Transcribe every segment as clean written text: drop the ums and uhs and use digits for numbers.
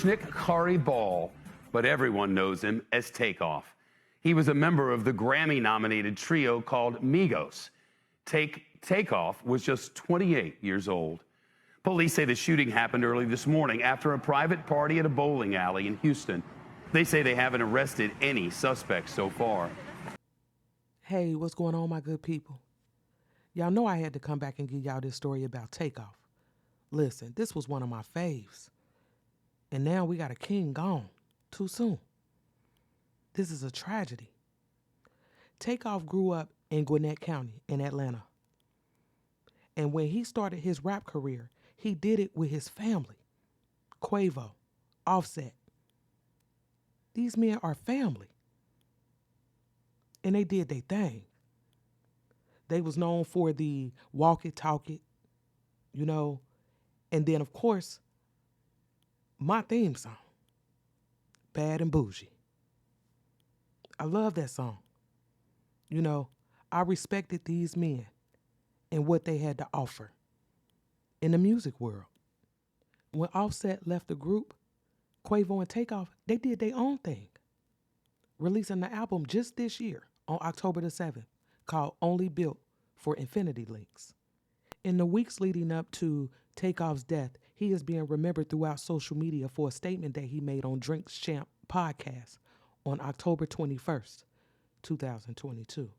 Nick Kari Ball, but everyone knows him as TakeOff. He was a member of the Grammy-nominated trio called Migos. TakeOff was just 28 years old. Police say the shooting happened early this morning after a private party at a bowling alley in Houston. They say they haven't arrested any suspects so far. Hey, what's going on, my good people? Y'all know I had to come back and give y'all this story about TakeOff. Listen, this was one of my faves. And now we got a king gone too soon. This is a tragedy. TakeOff grew up in Gwinnett County in Atlanta. And when he started his rap career, he did it with his family. Quavo, Offset. These men are family. And they did their thing. They was known for the walk it, talk it, you know. And then, of course, my theme song, Bad and Bougie. I love that song. You know, I respected these men and what they had to offer in the music world. When Offset left the group, Quavo and TakeOff, they did their own thing, releasing the album just this year on October the 7th called Only Built for Infinity Links. In the weeks leading up to TakeOff's death, he is being remembered throughout social media for a statement that he made on Drinks Champ podcast on October 21st, 2022.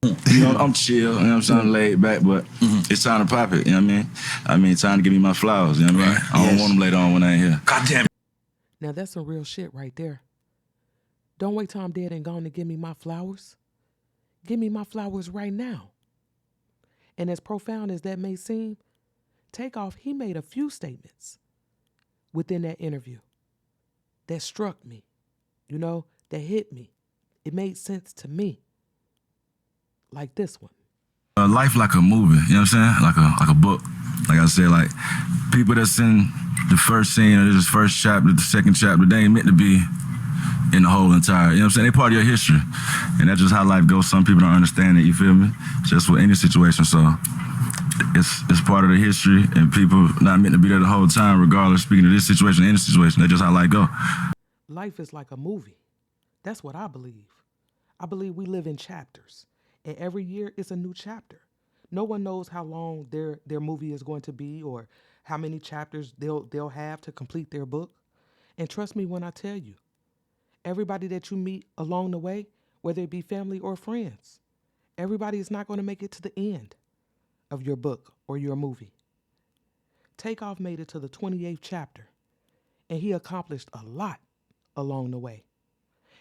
You know, I'm chill, you know what I'm saying, laid back, but it's time to pop it, you know what I mean? I mean, time to give me my flowers, you know what I mean? Right. I don't want them later on when I ain't here. God damn it. Now that's some real shit right there. Don't wait till I'm dead and gone to give me my flowers. Give me my flowers right now. And as profound as that may seem, TakeOff, he made a few statements within that interview that struck me, you know, that hit me. It made sense to me. Like this one. Life like a movie, you know what I'm saying? Like a book. Like I said, like people that's in the first scene or this first chapter, the second chapter, they ain't meant to be in the whole entire, you know what I'm saying? They part of your history. And that's just how life goes. Some people don't understand it, you feel me? It's just with any situation, so it's part of the history and people not meant to be there the whole time, regardless, speaking of this situation, any situation. That's just how life go. Life is like a movie. That's what I believe. I believe we live in chapters. And every year it's a new chapter. No one knows how long their movie is going to be or how many chapters they'll have to complete their book. And trust me when I tell you, everybody that you meet along the way, whether it be family or friends, everybody is not going to make it to the end of your book or your movie. TakeOff made it to the 28th chapter, and he accomplished a lot along the way.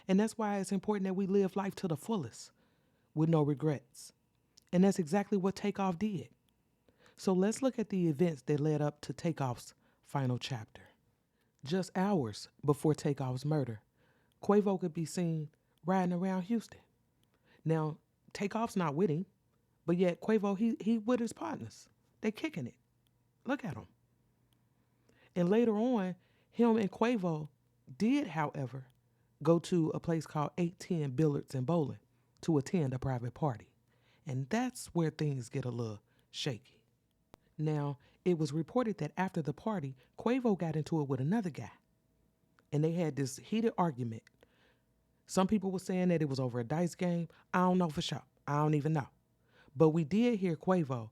And that's why it's important that we live life to the fullest with no regrets. And that's exactly what TakeOff did. So let's look at the events that led up to TakeOff's final chapter. Just hours before TakeOff's murder, Quavo could be seen riding around Houston. Now, TakeOff's not with him, but yet Quavo, he with his partners. They kicking it. Look at him. And later on, him and Quavo did, however, go to a place called 810 Billiards and Bowling to attend a private party. And that's where things get a little shaky. Now, it was reported that after the party, Quavo got into it with another guy. And they had this heated argument. Some people were saying that it was over a dice game. I don't know for sure. I don't even know. But we did hear Quavo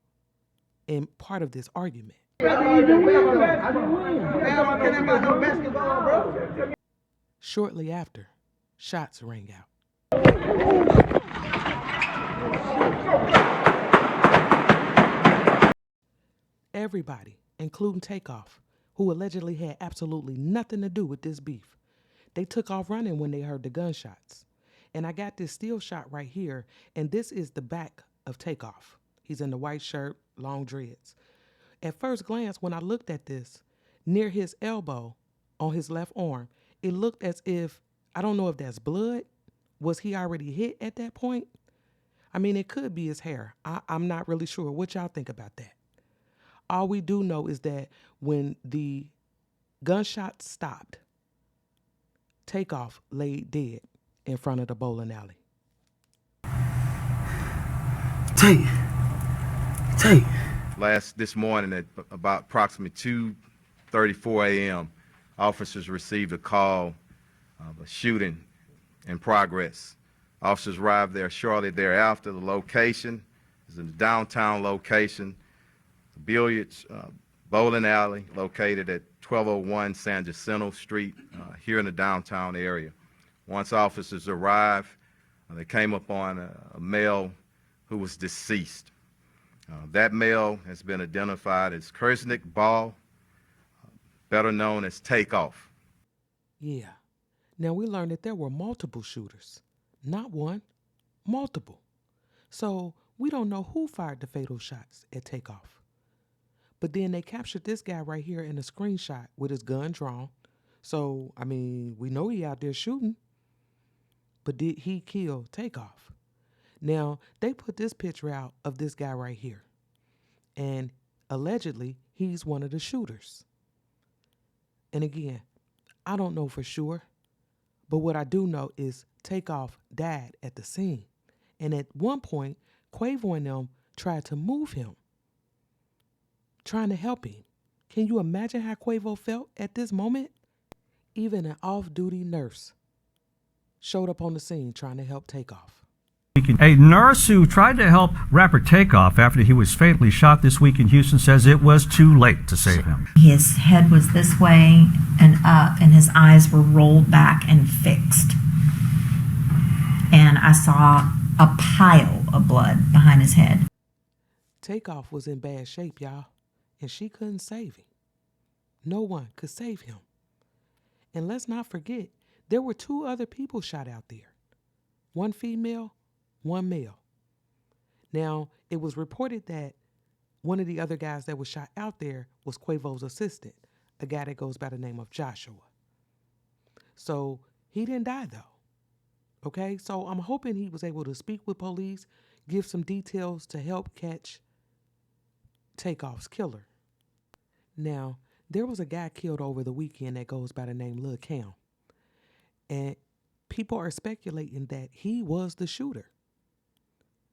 in part of this argument. Shortly after, shots rang out. Everybody, including TakeOff, who allegedly had absolutely nothing to do with this beef, they took off running when they heard the gunshots. And I got this still shot right here, and this is the back of TakeOff. He's in the white shirt, long dreads. At first glance, when I looked at this, near his elbow on his left arm, it looked as if, I don't know if that's blood. Was he already hit at that point? I mean, it could be his hair. I'm not really sure. What y'all think about that? All we do know is that when the gunshots stopped, TakeOff laid dead in front of the bowling alley. Take. This morning at about approximately 2:34 a.m., officers received a call of a shooting in progress. Officers arrived there shortly thereafter. The location is in the downtown location, the billiards bowling alley located at 1201 San Jacinto Street here in the downtown area. Once officers arrived, they came upon a male who was deceased. That male has been identified as Kersnick Ball, better known as TakeOff. Yeah. Now we learned that there were multiple shooters. Not one, multiple. So we don't know who fired the fatal shots at TakeOff. But then they captured this guy right here in a screenshot with his gun drawn. So, I mean, we know he out there shooting. But did he kill TakeOff? Now, they put this picture out of this guy right here. And allegedly, he's one of the shooters. And again, I don't know for sure. But what I do know is TakeOff died at the scene. And at one point, Quavo and them tried to move him, trying to help him. Can you imagine how Quavo felt at this moment? Even an off-duty nurse showed up on the scene trying to help TakeOff. A nurse who tried to help rapper TakeOff after he was fatally shot this week in Houston says it was too late to save him. His head was this way and up, and his eyes were rolled back and fixed. And I saw a pile of blood behind his head. TakeOff was in bad shape, y'all, and she couldn't save him. No one could save him. And let's not forget, there were 2 other people shot out there. 1 female, 1 male. Now, it was reported that one of the other guys that was shot out there was Quavo's assistant, a guy that goes by the name of Joshua. So he didn't die though. Okay, so I'm hoping he was able to speak with police, give some details to help catch TakeOff's killer. Now, there was a guy killed over the weekend that goes by the name Lil Cam. And people are speculating that he was the shooter.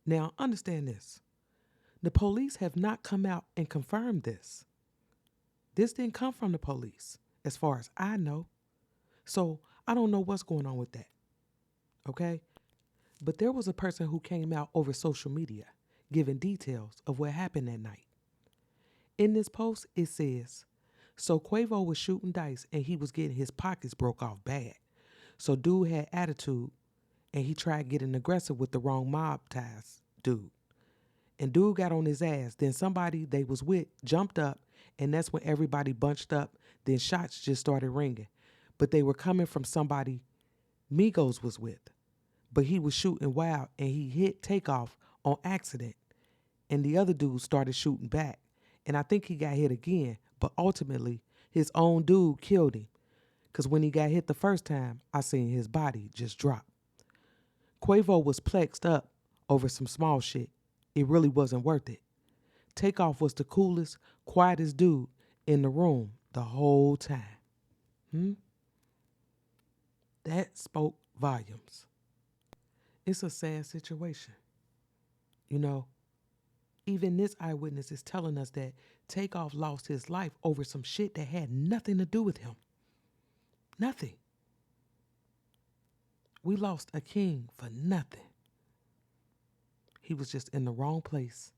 Now, understand this. The police have not come out and confirmed this. This didn't come from the police, as far as I know. So I don't know what's going on with that. Okay? But there was a person who came out over social media giving details of what happened that night. In this post, it says, so Quavo was shooting dice and he was getting his pockets broke off bad. So dude had attitude and he tried getting aggressive with the wrong mob ties dude. And dude got on his ass. Then somebody they was with jumped up, and that's when everybody bunched up. Then shots just started ringing. But they were coming from somebody Migos was with. But he was shooting wild and he hit TakeOff on accident. And the other dude started shooting back. And I think he got hit again, but ultimately his own dude killed him. Because when he got hit the first time, I seen his body just drop. Quavo was plexed up over some small shit. It really wasn't worth it. TakeOff was the coolest, quietest dude in the room the whole time. That spoke volumes. It's a sad situation. You know, even this eyewitness is telling us that TakeOff lost his life over some shit that had nothing to do with him. Nothing. We lost a king for nothing. He was just in the wrong place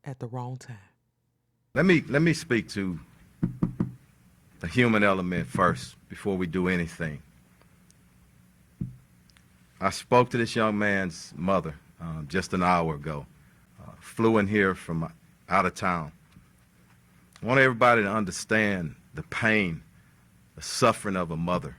at the wrong time. Let me speak to the human element first before we do anything. I spoke to this young man's mother just an hour ago. Flew in here from out of town. I want everybody to understand the pain, the suffering of a mother.